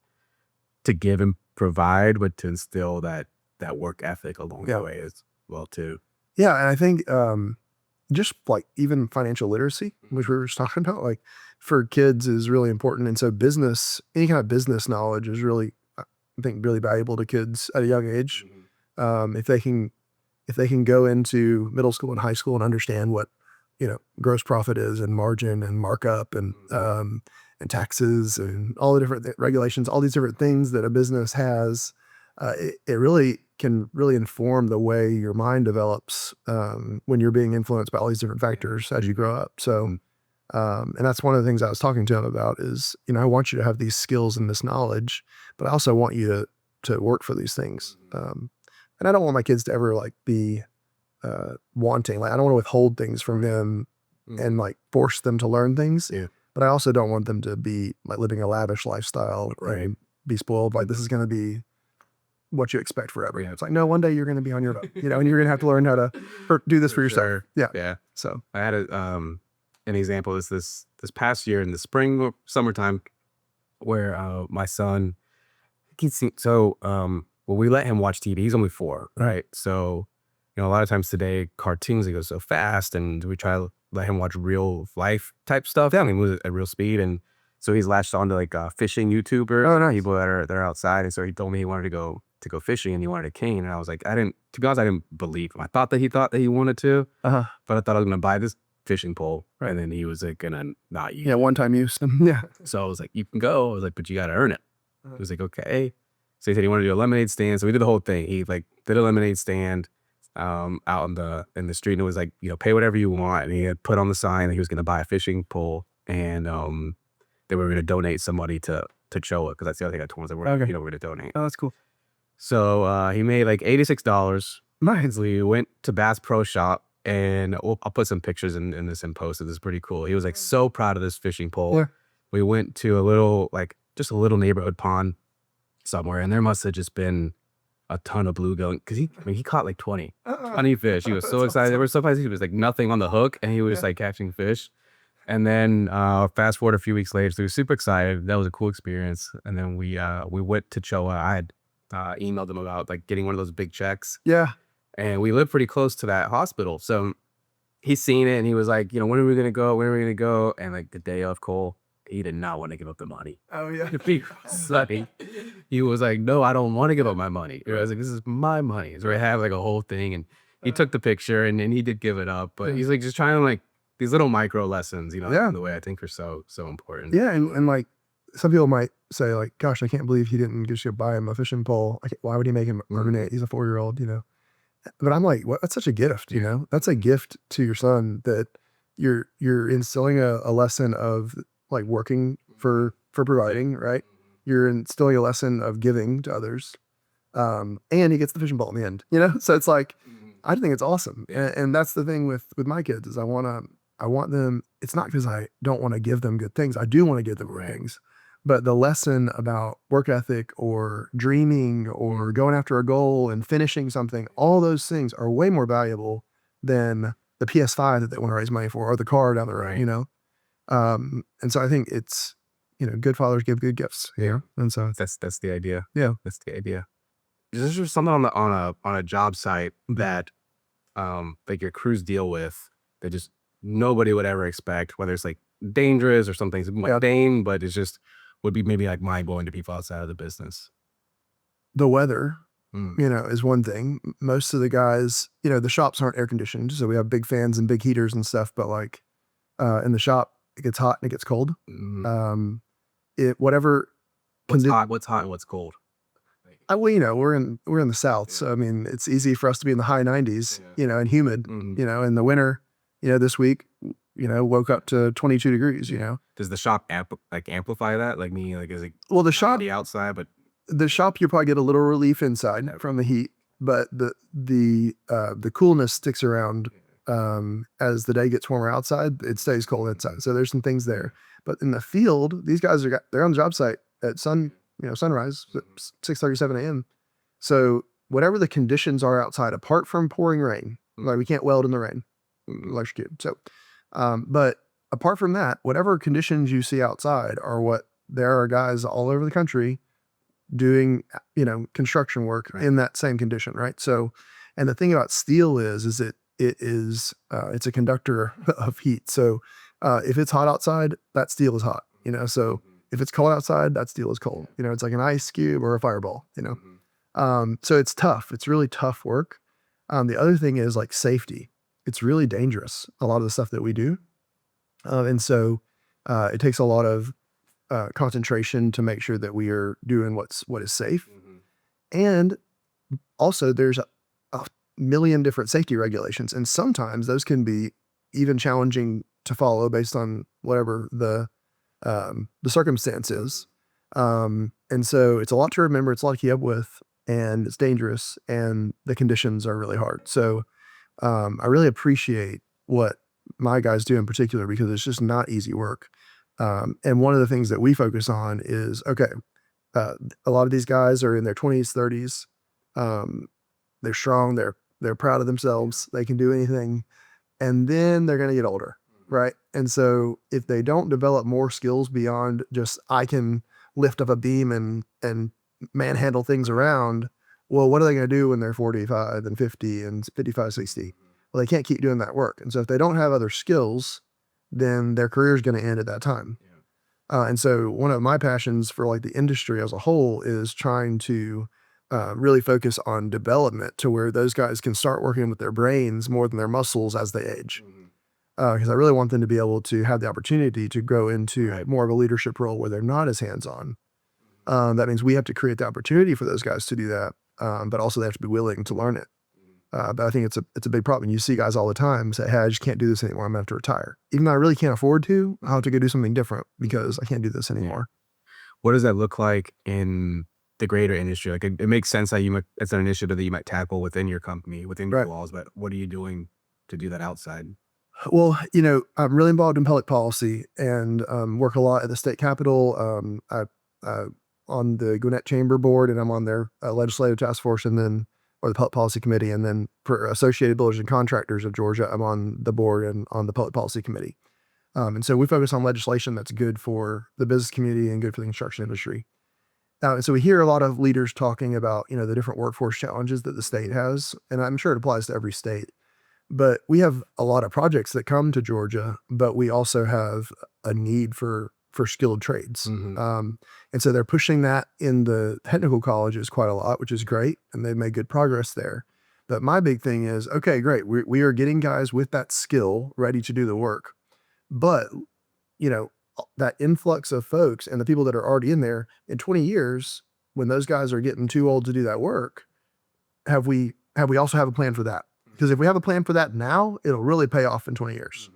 give and provide, but to instill that work ethic along the way as well too. Yeah, and I think just like even financial literacy, which we were just talking about, like for kids is really important. And so any kind of business knowledge is really, I think, really valuable to kids at a young age. If they can go into middle school and high school and understand what, gross profit is and margin and markup and taxes and all the different regulations, all these different things that a business has, it really can really inform the way your mind develops when you're being influenced by all these different factors as you grow up. So, and that's one of the things I was talking to him about is, I want you to have these skills and this knowledge, but I also want you to work for these things. And I don't want my kids to ever like be wanting, like I don't want to withhold things from them and like force them to learn things. Yeah. But I also don't want them to be like living a lavish lifestyle and be spoiled. Like this is going to be what you expect forever. It's like, no, one day you're going to be on your own, and you're going to have to learn how to do this for yourself. Yeah. Yeah. So I had an example is this past year in the spring or summertime where my son, well, we let him watch TV. He's only 4, right? So, a lot of times today, cartoons, they go so fast, and we try to let him watch real life type stuff. Yeah, I mean, move at real speed. And so he's latched on to like fishing YouTubers, people that are outside. And so he told me he wanted to go fishing and he wanted a cane. And I was like, to be honest, I didn't believe him. I thought that he wanted to, but I thought I was going to buy this fishing pole. Right. And then he was like, going to not use it. Yeah, one-time use. Yeah. So I was like, you can go. I was like, but you got to earn it. He was like, okay. So he said he wanted to do a lemonade stand. So we did the whole thing. He like did a lemonade stand out in the street, and it was like, pay whatever you want. And he had put on the sign that he was going to buy a fishing pole, and they were going to donate somebody to Choa, because that's the other thing I told him. We're going to donate. Oh, that's cool. So he made like $86. Nice. We went to Bass Pro Shop, and I'll put some pictures in this and post it. This is pretty cool. He was like so proud of this fishing pole. Yeah. We went to just a little neighborhood pond somewhere, and there must have just been a ton of bluegill, because he caught like 20 fish. He was so excited. Awesome. There were so surprised he was like nothing on the hook, and he was like catching fish. And then fast forward a few weeks later, so he was super excited. That was a cool experience. And then we went to Choa. I had emailed him about like getting one of those big checks. Yeah. And we live pretty close to that hospital, so he's seen it, and he was like, when are we gonna go? When are we gonna go? And like the day of, Cole, he did not want to give up the money. Oh yeah. He was like, no, I don't want to give up my money. I was like, this is my money. So we have like a whole thing, and he took the picture, and he did give it up. But he's like just trying to like these little micro lessons, the way I think are so important. Yeah, and like some people might say like, gosh, I can't believe he didn't just go buy him a fishing pole. Why would he make him earn it? He's a 4-year-old, But I'm like, that's such a gift, That's a gift to your son, that you're instilling a lesson of like working for providing, right? You're instilling a lesson of giving to others. And he gets the fishing pole in the end, So it's like, I think it's awesome. And that's the thing with my kids is I want them, it's not because I don't want to give them good things. I do want to give them good things. But the lesson about work ethic or dreaming or going after a goal and finishing something, all those things are way more valuable than the PS5 that they want to raise money for, or the car down the road, And so I think it's, good fathers give good gifts. Yeah. And so That's the idea. Yeah. That's the idea. Is there something on a job site that like your crews deal with that just nobody would ever expect, whether it's like dangerous or something mundane, but it's just would be maybe like mind-blowing to people outside of the business? The weather, is one thing. Most of the guys, the shops aren't air conditioned, so we have big fans and big heaters and stuff, but like in the shop, it gets hot and it gets cold. Whatever. What's hot and what's cold? Well, we're in the South, so I mean, it's easy for us to be in the high 90s, and humid, in the winter, this week, woke up to 22 degrees, Does the shop amplify that? Like me, like is it the shop, the outside, but the shop, you probably get a little relief inside from the heat, but the coolness sticks around. As the day gets warmer outside, it stays cold inside. So there's some things there, but in the field, these guys they're on the job site at sunrise, 6:30, 7 a.m. So whatever the conditions are outside, apart from pouring rain, like we can't weld in the rain, electrocute. So, but apart from that, whatever conditions you see outside are what there are guys all over the country doing, construction work Right. in that same condition, right? So, and the thing about steel is it's a conductor of heat. So, if it's hot outside, that steel is hot, So if it's cold outside, that steel is cold. It's like an ice cube or a fireball. So it's tough. It's really tough work. The other thing is like safety. It's really dangerous, a lot of the stuff that we do. And so it takes a lot of concentration to make sure that we are doing what is safe. And also there's a million different safety regulations. And sometimes those can be even challenging to follow based on whatever the circumstance is. And so it's a lot to remember. It's a lot to keep up with, and it's dangerous, and the conditions are really hard. So I really appreciate what my guys do in particular, because it's just not easy work. And one of the things that we focus on is, okay, a lot of these guys are in their 20s, 30s. They're strong. They're proud of themselves. They can do anything. And then they're going to get older, right? And so if they don't develop more skills beyond just, I can lift up a beam and manhandle things around, well, what are they going to do when they're 45 and 50 and 55, 60? Well, they can't keep doing that work. And so if they don't have other skills, then their career is going to end at that time. And so one of my passions for like the industry as a whole is trying to really focus on development to where those guys can start working with their brains more than their muscles as they age. Because I really want them to be able to have the opportunity to grow into more of a leadership role where they're not as hands-on. That means we have to create the opportunity for those guys to do that, but also they have to be willing to learn it. But I think it's a big problem. You see guys all the time say, hey, I just can't do this anymore. I'm gonna have to retire. Even though I really can't afford to, I'll have to go do something different because I can't do this anymore. What does that look like in the greater industry? Like it makes sense that it's an initiative that you might tackle within your company, within your walls, but what are you doing to do that outside? Well, I'm really involved in public policy and work a lot at the state capitol. I'm on the Gwinnett Chamber Board, and I'm on their legislative task force, or the public policy committee. And then for Associated Builders and Contractors of Georgia, I'm on the board and on the public policy committee. And so we focus on legislation that's good for the business community and good for the construction industry. And so we hear a lot of leaders talking about, the different workforce challenges that the state has, and I'm sure it applies to every state. But we have a lot of projects that come to Georgia, but we also have a need for skilled trades. And so they're pushing that in the technical colleges quite a lot, which is great. And they've made good progress there. But my big thing is, okay, great. We are getting guys with that skill ready to do the work. But, that influx of folks and the people that are already in there in 20 years, when those guys are getting too old to do that work, have we also have a plan for that? Because if we have a plan for that now, it'll really pay off in 20 years.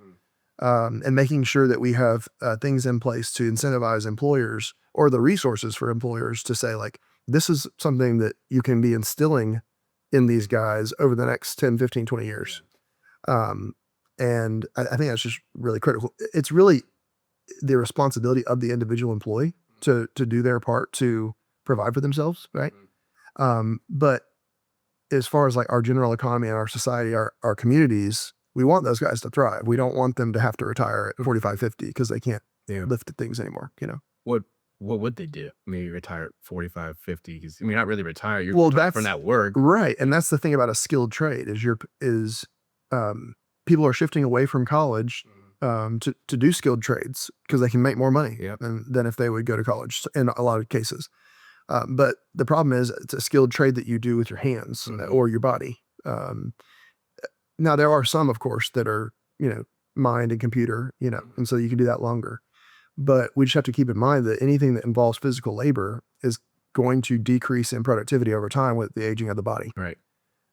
And making sure that we have things in place to incentivize employers, or the resources for employers to say, like, this is something that you can be instilling in these guys over the next 10, 15, 20 years. And I think that's just really critical. It's really the responsibility of the individual employee to do their part to provide for themselves, right? But as far as like our general economy and our society, our communities, we want those guys to thrive. We don't want them to have to retire at 45, 50 because they can't lift things anymore, What would they do? Maybe retire at 45, 50? 'Cause, not really retire. You're Well, retiring that's from that work. right. And that's the thing about a skilled trade is people are shifting away from college to do skilled trades because they can make more money than if they would go to college in a lot of cases. But the problem is it's a skilled trade that you do with your hands or your body. Now there are some, of course, that are, mind and computer, and so you can do that longer. But we just have to keep in mind that anything that involves physical labor is going to decrease in productivity over time with the aging of the body. Right.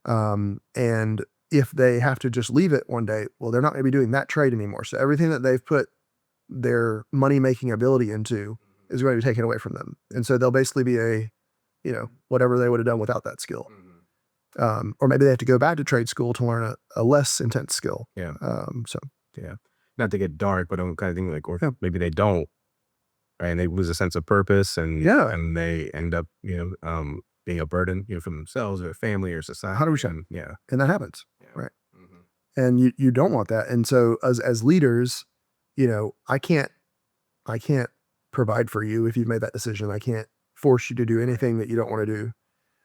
And if they have to just leave it one day, well, they're not going to be doing that trade anymore. So everything that they've put their money-making ability into is going to be taken away from them. And so they'll basically be whatever they would have done without that skill. Or maybe they have to go back to trade school to learn a less intense skill. Yeah. Not to get dark, but I'm kind of thinking like, or maybe they don't, right? And they lose a sense of purpose and they end up, being a burden, for themselves or their family or society. 100%. Yeah. And that happens. Right. And you don't want that. And so as leaders, I can't provide for you if you've made that decision. I can't force you to do anything that you don't want to do.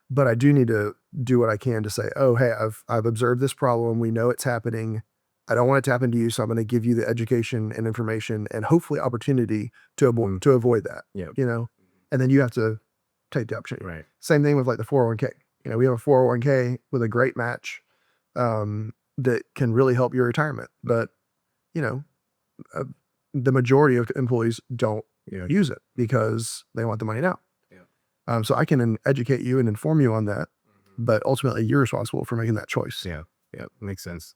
But I do need to do what I can to say, oh, hey, I've observed this problem. We know it's happening. I don't want it to happen to you, so I'm going to give you the education and information and hopefully opportunity to avoid that. Yeah. And then you have to take the opportunity. Right. Same thing with like the 401k. We have a 401k with a great match that can really help your retirement, but the majority of employees don't use it because they want the money now. So I can educate you and inform you on that, but ultimately you're responsible for making that choice. Yeah. Makes sense.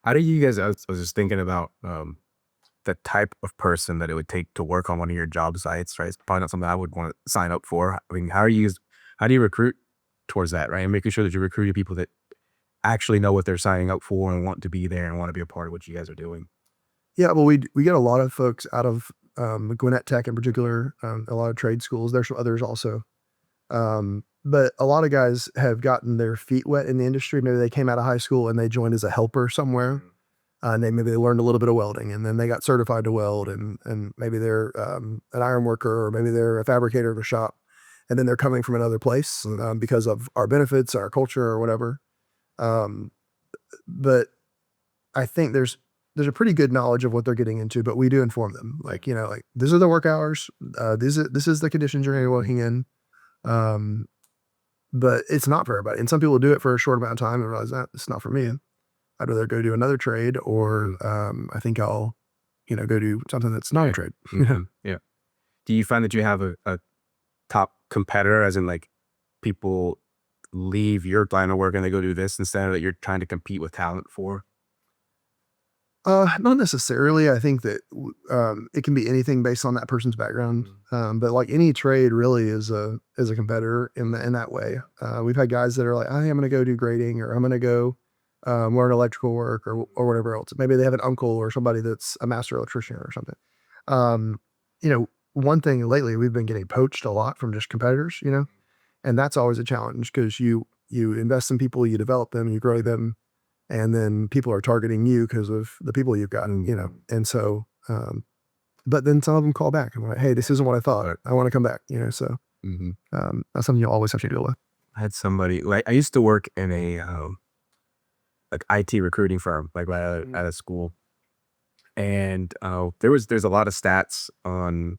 How do you guys, I was just thinking about the type of person that it would take to work on one of your job sites, right? It's probably not something I would want to sign up for. I mean, how do you recruit towards that, right? And making sure that you recruit people that actually know what they're signing up for and want to be there and want to be a part of what you guys are doing. Yeah, well, we get a lot of folks out of Gwinnett Tech in particular, a lot of trade schools. There's some others also. But a lot of guys have gotten their feet wet in the industry. Maybe they came out of high school and they joined as a helper somewhere. And maybe they learned a little bit of welding and then they got certified to weld and maybe they're an iron worker or maybe they're a fabricator of a shop. And then they're coming from another place because of our benefits, our culture or whatever. But I think there's a pretty good knowledge of what they're getting into, but we do inform them like, these are the work hours. This is the conditions you're going to be working in. But it's not for everybody. And some people do it for a short amount of time and realize that it's not for me. I'd rather go do another trade or, I think I'll, go do something that's not a trade. Yeah. Do you find that you have a top competitor, as in like people leave your line of work and they go do this instead of that you're trying to compete with talent for? Not necessarily. I think that it can be anything based on that person's background. But like any trade really is a competitor in that way. We've had guys that are like, hey, I'm going to go do grading or I'm going to go learn electrical work or whatever else. Maybe they have an uncle or somebody that's a master electrician or something. One thing lately we've been getting poached a lot from just competitors, and that's always a challenge because you invest in people, you develop them, you grow them. And then people are targeting you because of the people you've gotten, and so, but then some of them call back and like, hey, this isn't what I thought. I want to come back, so that's something you always have to deal with. I had somebody, I used to work in a like IT recruiting firm, like right out of school. And there's a lot of stats on,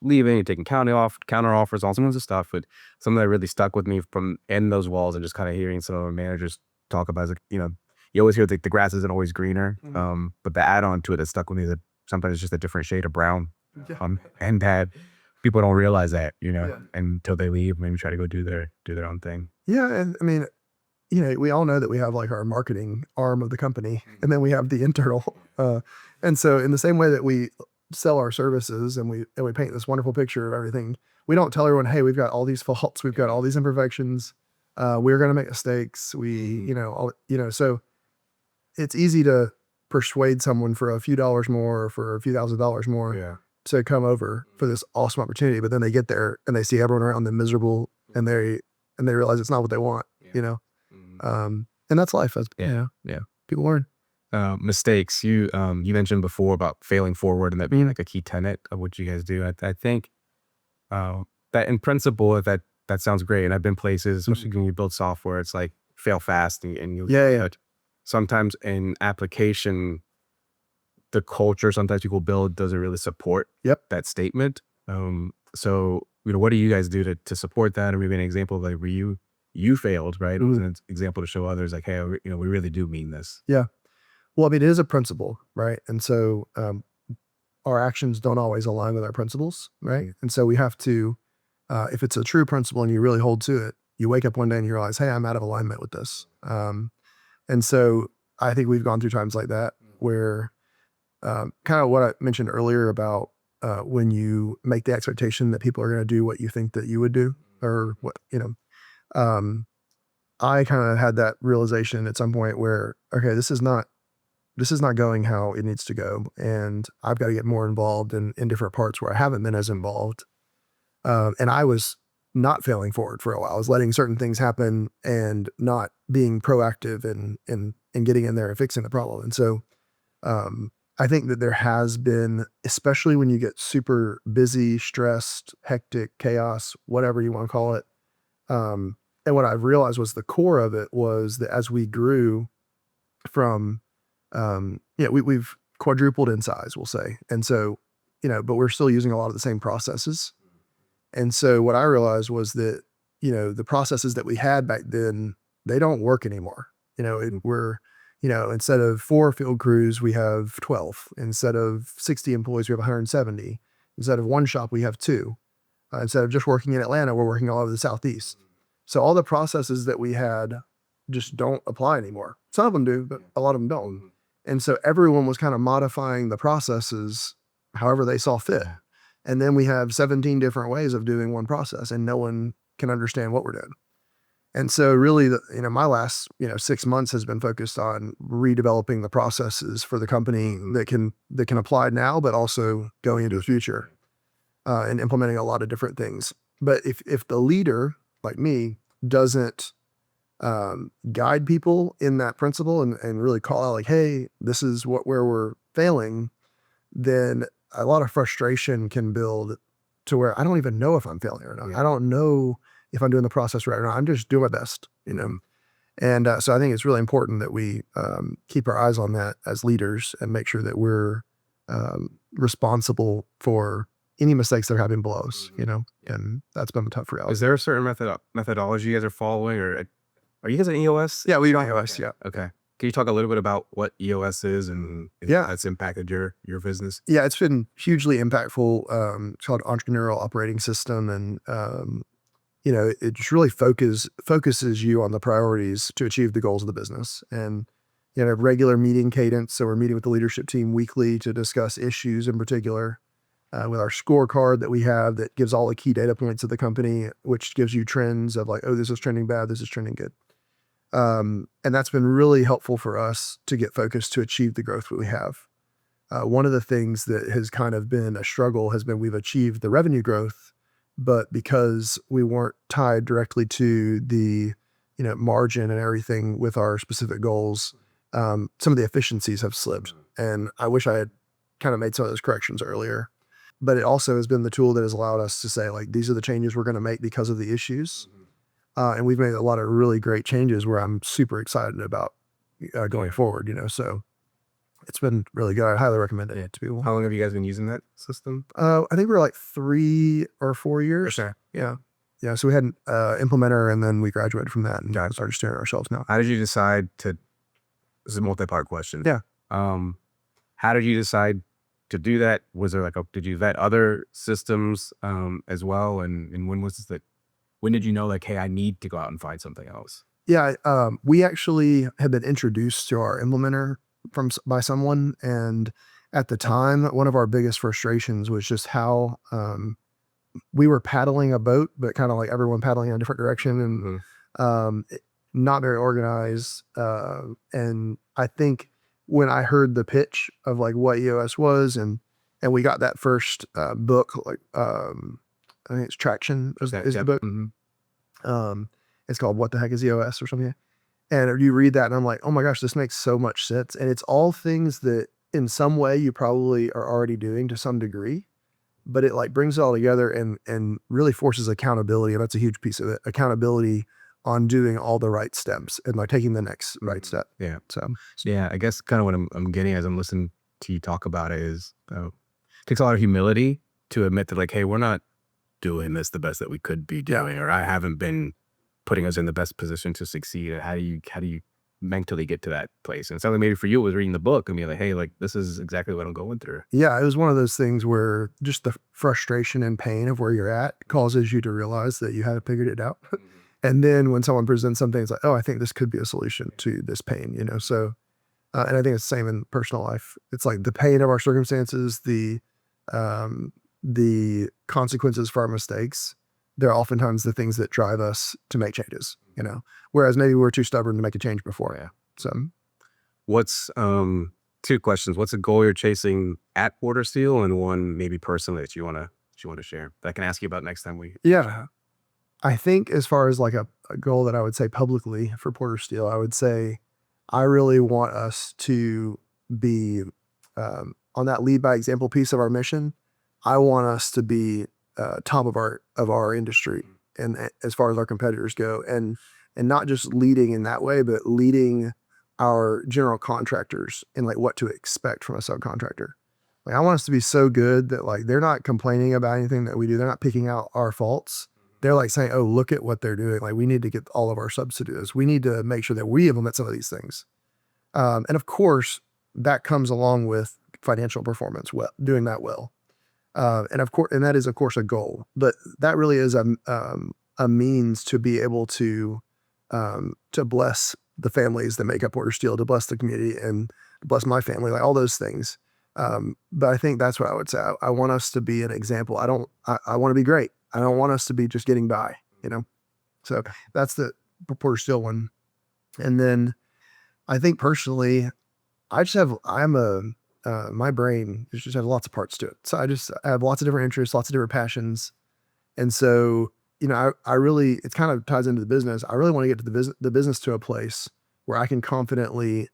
leaving and taking counter offers, all sorts of stuff. But something that really stuck with me from in those walls and just kind of hearing some of our managers talk about is like, you always hear the grass isn't always greener. But the add-on to it that stuck with me that sometimes it's just a different shade of brown. And that people don't realize that, until they leave, maybe try to go do their own thing. Yeah. And I mean, we all know that we have like our marketing arm of the company and then we have the internal. And so in the same way that we sell our services and we paint this wonderful picture of everything, we don't tell everyone, hey, we've got all these faults. We've got all these imperfections. We're going to make mistakes. So it's easy to persuade someone for a few dollars more or for a few $1,000s more to come over for this awesome opportunity. But then they get there and they see everyone around them miserable and they realize it's not what they want, and that's life. That's, people learn. Mistakes. You mentioned before about failing forward and that being like a key tenet of what you guys do. I think that in principle, that sounds great. And I've been places, especially when you build software, it's like fail fast and you sometimes in application, the culture sometimes people build doesn't really support that statement. So, what do you guys do to support that? Or maybe an example of like where you failed, right? It was an example to show others like, hey, we really do mean this. Yeah. Well, I mean, it is a principle, right? And so our actions don't always align with our principles, right? And so we have to, if it's a true principle and you really hold to it, you wake up one day and you realize, hey, I'm out of alignment with this. And so I think we've gone through times like that where kind of what I mentioned earlier about when you make the expectation that people are going to do what you think that you would do or what, I kind of had that realization at some point where, okay, this is not going how it needs to go. And I've got to get more involved in different parts where I haven't been as involved. And I was not failing forward for a while. I was letting certain things happen and not being proactive and getting in there and fixing the problem. And so I think that there has been, especially when you get super busy, stressed, hectic, chaos, whatever you want to call it. And what I've realized was the core of it was that as we grew from, we've quadrupled in size, we'll say. And so, but we're still using a lot of the same processes. And so what I realized was that, the processes that we had back then, they don't work anymore. Instead of 4 field crews, we have 12. Instead of 60 employees, we have 170. Instead of 1 shop, we have 2. Instead of just working in Atlanta, we're working all over the Southeast. So all the processes that we had just don't apply anymore. Some of them do, but a lot of them don't. And so everyone was kind of modifying the processes however they saw fit. And then we have 17 different ways of doing one process, and no one can understand what we're doing. And so really, my last, 6 months has been focused on redeveloping the processes for the company that can apply now, but also going into the future, and implementing a lot of different things. But if the leader, like me, doesn't guide people in that principle and really call out like, hey, this is where we're failing, then a lot of frustration can build to where I don't even know if I'm failing or not. I don't know if I'm doing the process right or not. I'm just doing my best, And so I think it's really important that we keep our eyes on that as leaders and make sure that we're responsible for any mistakes that are happening below us, and that's been a tough reality. Is there a certain methodology you guys are following, or are you guys an EOS? Yeah, we do EOS, yeah. Okay. Can you talk a little bit about what EOS is and how it's impacted your business? Yeah, it's been hugely impactful. It's called Entrepreneurial Operating System, and it just really focuses you on the priorities to achieve the goals of the business. And regular meeting cadence. So we're meeting with the leadership team weekly to discuss issues in particular. With our scorecard that we have that gives all the key data points of the company, which gives you trends of like, oh, this is trending bad, this is trending good. And that's been really helpful for us to get focused to achieve the growth that we have. One of the things that has kind of been a struggle has been we've achieved the revenue growth, but because we weren't tied directly to the margin and everything with our specific goals, some of the efficiencies have slipped. And I wish I had kind of made some of those corrections earlier. But it also has been the tool that has allowed us to say, like, these are the changes we're going to make because of the issues. And we've made a lot of really great changes where I'm super excited about going forward, So it's been really good. I highly recommend it to people. How long have you guys been using that system? I think we're like 3 or 4 years. Okay. Yeah. Yeah. So we had an implementer, and then we graduated from that and started steering it ourselves now. How did you decide to, this is a multi-part question. Yeah. How did you decide to do that? Was there did you vet other systems as well? And when did you know like, hey, I need to go out and find something else? Yeah. We actually had been introduced to our implementer by someone. And at the time, one of our biggest frustrations was just how we were paddling a boat, but kind of like everyone paddling in a different direction and not very organized. And I think when I heard the pitch of like what EOS was, and we got that first book, like I think it's Traction is the book. It's called What the Heck is EOS or something. And you read that and I'm like, oh my gosh, this makes so much sense. And it's all things that in some way you probably are already doing to some degree, but it like brings it all together and really forces accountability. And that's a huge piece of it. Accountability on doing all the right steps and like taking the next right step. Yeah. So yeah, I guess kind of what I'm getting as I'm listening to you talk about it is it takes a lot of humility to admit that like, hey, we're not doing this the best that we could be doing, or I haven't been putting us in the best position to succeed. And how do you mentally get to that place? And something maybe for you was reading the book and being like, hey, like this is exactly what I'm going through. Yeah, it was one of those things where just the frustration and pain of where you're at causes you to realize that you haven't figured it out. And then when someone presents something, it's like, oh, I think this could be a solution to this pain, So, and I think it's the same in personal life. It's like the pain of our circumstances, the consequences for our mistakes. They're oftentimes the things that drive us to make changes, Whereas maybe we're too stubborn to make a change before. Yeah. So, what's 2 questions? What's a goal you're chasing at Porter Steel, and one maybe personally that you want to share that I can ask you about next time we? Yeah. I think as far as like a goal that I would say publicly for Porter Steel, I would say I really want us to be on that lead by example piece of our mission, I want us to be top of our industry, and as far as our competitors go, and not just leading in that way, but leading our general contractors in like what to expect from a subcontractor. Like I want us to be so good that like they're not complaining about anything that we do. They're not picking out our faults. They're like saying, "Oh, look at what they're doing. Like we need to get all of our subs to do this. We need to make sure that we implement some of these things." And of course, that comes along with financial performance, doing that well. And of course, and that is of course a goal, but that really is a means to be able to bless the families that make up Porter Steel, to bless the community and bless my family, like all those things. But I think that's what I would say. I want us to be an example. I want to be great. I don't want us to be just getting by, you know? So that's the Porter Steel one. And then I think personally, my brain just has lots of parts to it. So I have lots of different interests, lots of different passions. And so, you know, I really, it kind of ties into the business. I really want to get to the business to a place where I can confidently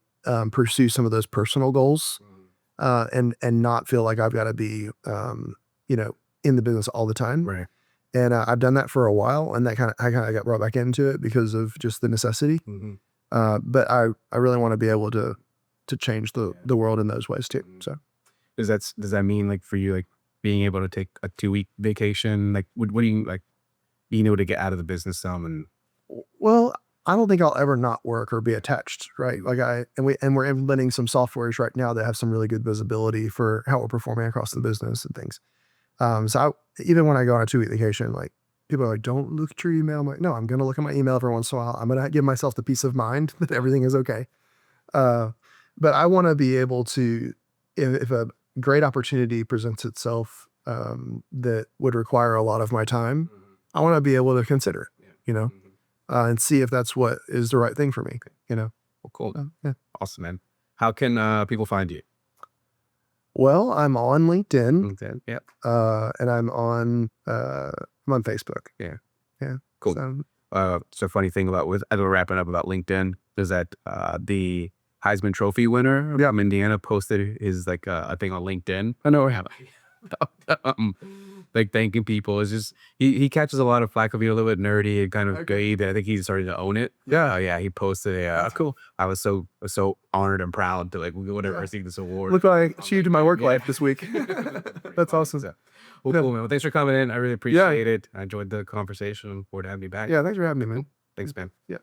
pursue some of those personal goals, and not feel like I've got to be, you know, in the business all the time. Right. And I've done that for a while, and I kind of got brought back into it because of just the necessity. But I really want to be able to change the world in those ways too. So Does that mean like for you, like being able to take a 2-week vacation? Like what do you like being able to get out of the business some? And well, I don't think I'll ever not work or be attached, right? Like we're implementing some softwares right now that have some really good visibility for how we're performing across the business and things. Even when I go on a 2-week vacation, like people are like, "Don't look at your email." I'm like, "No, I'm going to look at my email every once in a while. I'm going to give myself the peace of mind that everything is okay." But I want to be able to, if a great opportunity presents itself, that would require a lot of my time, I want to be able to consider it, you know, and see if that's what is the right thing for me, you know. well, cool. Yeah. Awesome, man. How can people find you? Well, I'm on LinkedIn, LinkedIn. Yep. and I'm on Facebook. Yeah. Yeah. Cool. So funny thing as we're wrapping up about LinkedIn is that the Heisman Trophy winner from Indiana posted his like a thing on LinkedIn. I know. Like thanking people. It's just he catches a lot of flack of being a little bit nerdy and kind of gay, but I think he's starting to own it. Yeah, he posted cool. I was so honored and proud to like whatever receive this award. Look what I achieved in my work life this week. That's awesome. So, well, cool, man. Well, thanks for coming in. I really appreciate it. I enjoyed the conversation. Forward to having me back. Yeah, thanks for having me, man. Thanks, man. Yeah.